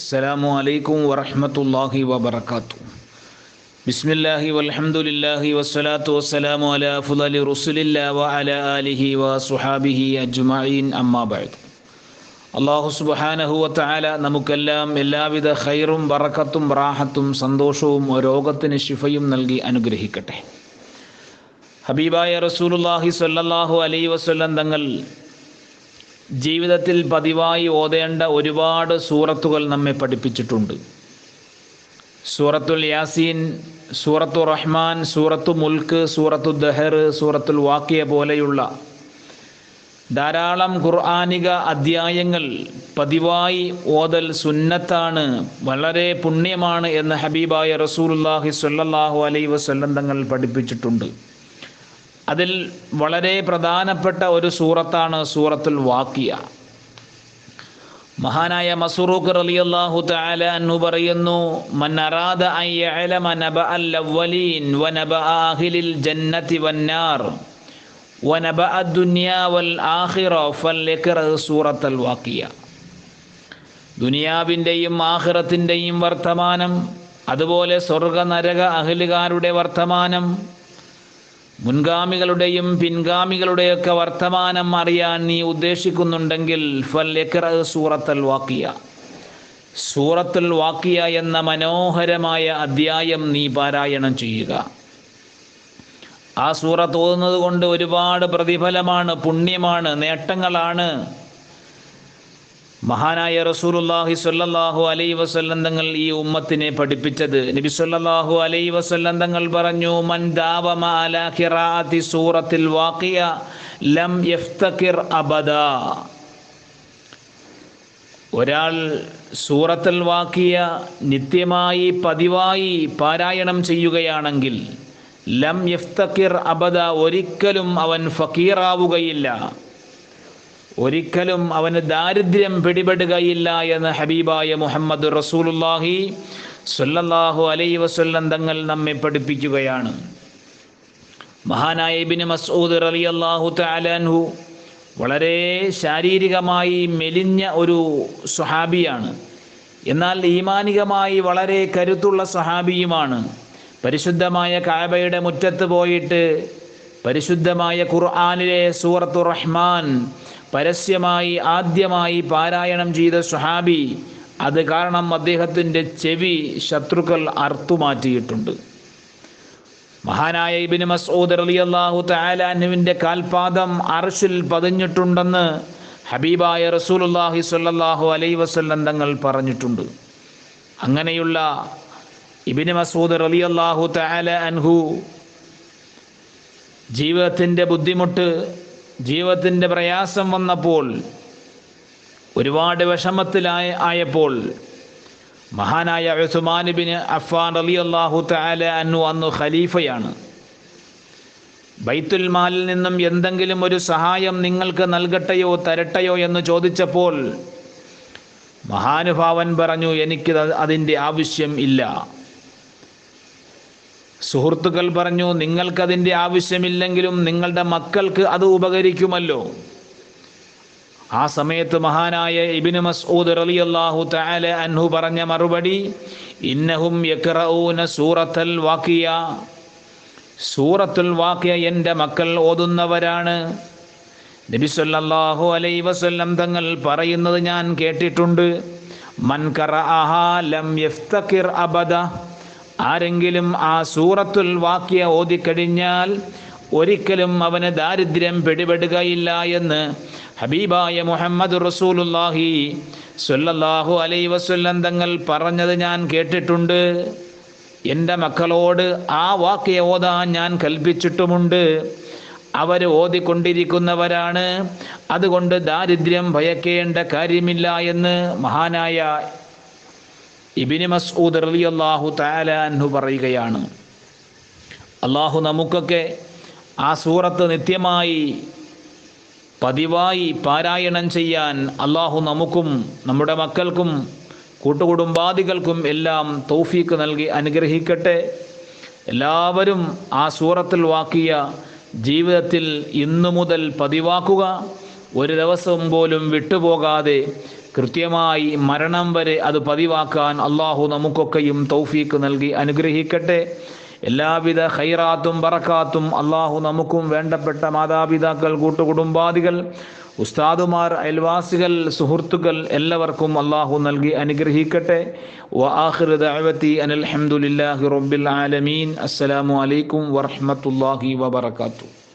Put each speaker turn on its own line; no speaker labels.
അസ്സലാമു അലൈക്കും വറഹ്മത്തുള്ളാഹി വബറകാതുഹു. ബിസ്മില്ലാഹി വൽഹംദുലില്ലാഹി വസ്സലാത്തു വസ്സലാമു അലാ അഫ്ളലി റസൂലില്ലാഹി വഅലാ ആലിഹി വസ്വഹാബിഹി അജ്മഈൻ. അമ്മാ ബഅദ്. അല്ലാഹു സുബ്ഹാനഹു വതആല നമുക്കെല്ലാം എല്ലാവിധ ഖൈറും ബറക്കത്തും റാഹത്തും സന്തോഷവും രോഗത്തിന് ശിഫയും നൽകി അനുഗ്രഹിക്കട്ടെ. ഹബീബായ റസൂലുള്ളാഹി സ്വല്ലല്ലാഹു അലൈഹി വസല്ലം തങ്ങൾ ജീവിതത്തിൽ പതിവായി ഓതേണ്ട ഒരുപാട് സൂറത്തുകൾ നമ്മെ പഠിപ്പിച്ചിട്ടുണ്ട്. സൂറത്തുൽ യാസീൻ, സൂറത്തു റഹ്മാൻ, സൂറത്തു മുൽക്ക്, സൂറത്തു ദഹർ, സൂറത്തുൽ വാഖിയ പോലെയുള്ള ധാരാളം ഖുർആനിക അധ്യായങ്ങൾ പതിവായി ഓതൽ സുന്നത്താണ്, വളരെ പുണ്യമാണ് എന്ന് ഹബീബായ റസൂലുള്ളാഹി സ്വല്ലല്ലാഹു അലൈഹി വസല്ലം തങ്ങൾ പഠിപ്പിച്ചിട്ടുണ്ട്. അതിൽ വളരെ പ്രധാനപ്പെട്ട ഒരു സൂറത്താണ് സൂറത്തുൽ വാഖിയ. മഹാനായ മസ്റൂഖ് റളിയല്ലാഹു തആല അൻഹു പറയുന്നു, മൻ അറാദ അൻ യഅലമ നബഅൽ അവ്വലീൻ വനബഅ അഹ്ലിൽ ജന്നതി വന്നാർ വനബഅ ദുനിയാ വൽ ആഖിറ ഫൽയഖറ സൂറത്തുൽ വാഖിയ. ദുനിയാവിൻ്റെയും ആഖിറത്തിൻ്റെയും വർത്തമാനം, അതുപോലെ സ്വർഗ നരക അഹ്ലുകാരുടെ വർത്തമാനം, മുൻഗാമികളുടെയും പിൻഗാമികളുടെയൊക്കെ വർത്തമാനം അറിയാൻ നീ ഉദ്ദേശിക്കുന്നുണ്ടെങ്കിൽ ഫൽയഖറ സൂറത്തുൽ വാഖിയ, സൂറത്തുൽ വാഖിയ എന്ന മനോഹരമായ അധ്യായം നീ പാരായണം ചെയ്യുക. ആ സൂറത്ത് ഓതുന്നത് കൊണ്ട് ഒരുപാട് പ്രതിഫലമാണ്, പുണ്യമാണ്, നേട്ടങ്ങളാണ്. മഹാനായ റസൂലുള്ളാഹി സ്വല്ലല്ലാഹു അലൈഹി വസല്ലം തങ്ങൾ ഈ ഉമ്മത്തിനെ പഠിപ്പിച്ചത്. നബി സ്വല്ലല്ലാഹു അലൈഹി വസല്ലം തങ്ങൾ പറഞ്ഞു, മൻ ദാവമ അലാ ഖിറാഅത്തി സൂറത്തുൽ വാഖിയ ലം യഫ്തകിർ അബദാ. ഒരാൾ സൂറത്തുൽ വാഖിയ നിത്യമായി പതിവായി പാരായണം ചെയ്യുകയാണെങ്കിൽ ലം യഫ്തകിർ അബദ, ഒരിക്കലും അവൻ ഫക്കീറാവുകയില്ല, ഒരിക്കലും അവന് ദാരിദ്ര്യം പിടിപെടുകയില്ല എന്ന് ഹബീബായ മുഹമ്മദ് റസൂലുള്ളാഹി സ്വല്ലല്ലാഹു അലൈഹി വസല്ലം തങ്ങൾ നമ്മെ പഠിപ്പിക്കുകയാണ്. മഹാനായ ഇബ്നു മസ്ഊദ് റളിയല്ലാഹു തആല അൻഹു വളരെ ശാരീരികമായി മെലിഞ്ഞ ഒരു സ്വഹാബിയാണ്, എന്നാൽ ഈമാനികമായി വളരെ കരുത്തുള്ള സ്വഹാബിയുമാണ്. പരിശുദ്ധമായ കഅബയുടെ മുറ്റത്ത് പോയിട്ട് പരിശുദ്ധമായ ഖുർആനിലെ സൂറത്തു റഹ്മാൻ പരസ്യമായി ആദ്യമായി പാരായണം ചെയ്ത സ്വഹാബി. അത് കാരണം അദ്ദേഹത്തിൻ്റെ ചെവി ശത്രുക്കൾ അറുത്തുമാറ്റിയിട്ടുണ്ട്. മഹാനായ ഇബ്നു മസ്ഊദ് റളിയല്ലാഹു തആല അൻഹുവിൻ്റെ കാൽപാദം അർശിൽ പതിഞ്ഞിട്ടുണ്ടെന്ന് ഹബീബായ റസൂലുള്ളാഹി സ്വല്ലല്ലാഹു അലൈഹി വസല്ലം തങ്ങൾ പറഞ്ഞിട്ടുണ്ട്. അങ്ങനെയുള്ള ഇബ്നു മസ്ഊദ് റളിയല്ലാഹു തആല അൻഹു ജീവിതത്തിൻ്റെ ബുദ്ധിമുട്ട്, ജീവിതത്തിൻ്റെ പ്രയാസം വന്നപ്പോൾ, ഒരുപാട് വിഷമത്തിലായപ്പോൾ മഹാനായ ഉസ്മാൻ ഇബ്നു അഫ്ഫാൻ റളിയല്ലാഹു തആല അൻഹു അന്ന് ഖലീഫയാണ്. ബൈത്തുൽ മാലിൽ നിന്നും എന്തെങ്കിലും ഒരു സഹായം നിങ്ങൾക്ക് നൽകട്ടെയോ തരട്ടെയോ എന്ന് ചോദിച്ചപ്പോൾ മഹാനുഭാവൻ പറഞ്ഞു, എനിക്ക് അതിൻ്റെ ആവശ്യം ഇല്ല. സുഹൃത്തുക്കൾ പറഞ്ഞു, നിങ്ങൾക്കതിൻ്റെ ആവശ്യമില്ലെങ്കിലും നിങ്ങളുടെ മക്കൾക്ക് അത് ഉപകരിക്കുമല്ലോ. ആ സമയത്ത് മഹാനായ ഇബ്നു മസ്ഊദ് റളിയല്ലാഹു തആല അൻഹു പറഞ്ഞ മറുപടി, ഇന്നഹും യഖറഊന സൂറത്തുൽ വാഖിയ, സൂറത്തുൽ വാഖിയ എൻ്റെ മക്കൾ ഓതുന്നവരാണ്. നബി സല്ലല്ലാഹു അലൈഹി വസല്ലം തങ്ങൾ പറയുന്നത് ഞാൻ കേട്ടിട്ടുണ്ട്, മൻ ഖറഅഹാ ലം യഫ്തകിർ അബദ, ആരെങ്കിലും ആ സൂറത്തുൽ വാഖിയ ഓതിക്കഴിഞ്ഞാൽ ഒരിക്കലും അവന് ദാരിദ്ര്യം പിടിപെടുകയില്ല എന്ന് ഹബീബായ മുഹമ്മദ് റസൂലുള്ളാഹി സ്വല്ലല്ലാഹു അലൈഹി വസല്ലം തങ്ങൾ പറഞ്ഞത് ഞാൻ കേട്ടിട്ടുണ്ട്. എൻ്റെ മക്കളോട് ആ വാഖിയ ഓതാൻ ഞാൻ കൽപ്പിച്ചിട്ടുമുണ്ട്. അവർ ഓതിക്കൊണ്ടിരിക്കുന്നവരാണ്, അതുകൊണ്ട് ദാരിദ്ര്യം ഭയക്കേണ്ട കാര്യമില്ല എന്ന് മഹാനായ ഇബ്നു മസ്ഊദ് റളിയല്ലാഹു തആല അൻഹു പറയുകയാണ്. അല്ലാഹു നമുക്കൊക്കെ ആ സൂറത്ത് നിത്യമായി പതിവായി പാരായണം ചെയ്യാൻ അല്ലാഹു നമുക്കും നമ്മുടെ മക്കൾക്കും കൂട്ടുകുടുംബാദികൾക്കും എല്ലാം തൗഫീക്ക് നൽകി അനുഗ്രഹിക്കട്ടെ. എല്ലാവരും ആ സൂറത്തുൽ വാഖിയ ജീവിതത്തിൽ ഇന്നു മുതൽ പതിവാക്കുക. ഒരു ദിവസം പോലും വിട്ടുപോകാതെ കൃത്യമായി മരണം വരെ അത് പതിവാക്കാൻ അള്ളാഹു നമുക്കൊക്കെയും തൗഫീക്ക് നൽകി അനുഗ്രഹിക്കട്ടെ. എല്ലാവിധ ഖൈറാത്തും ബറക്കാത്തും അള്ളാഹു നമുക്കും വേണ്ടപ്പെട്ട മാതാപിതാക്കൾ, കൂട്ടുകുടുംബാദികൾ, ഉസ്താദുമാർ, അയൽവാസികൾ, സുഹൃത്തുക്കൾ എല്ലാവർക്കും അള്ളാഹു നൽകി അനുഗ്രഹിക്കട്ടെ. വആഖിറു ദഅവതി അനിൽ ഹംദുലില്ലാഹി റബ്ബിൽ ആലമീൻ. അസ്സലാമു അലൈക്കും വറഹ്മത്തുള്ളാഹി വബറകാതുഹു.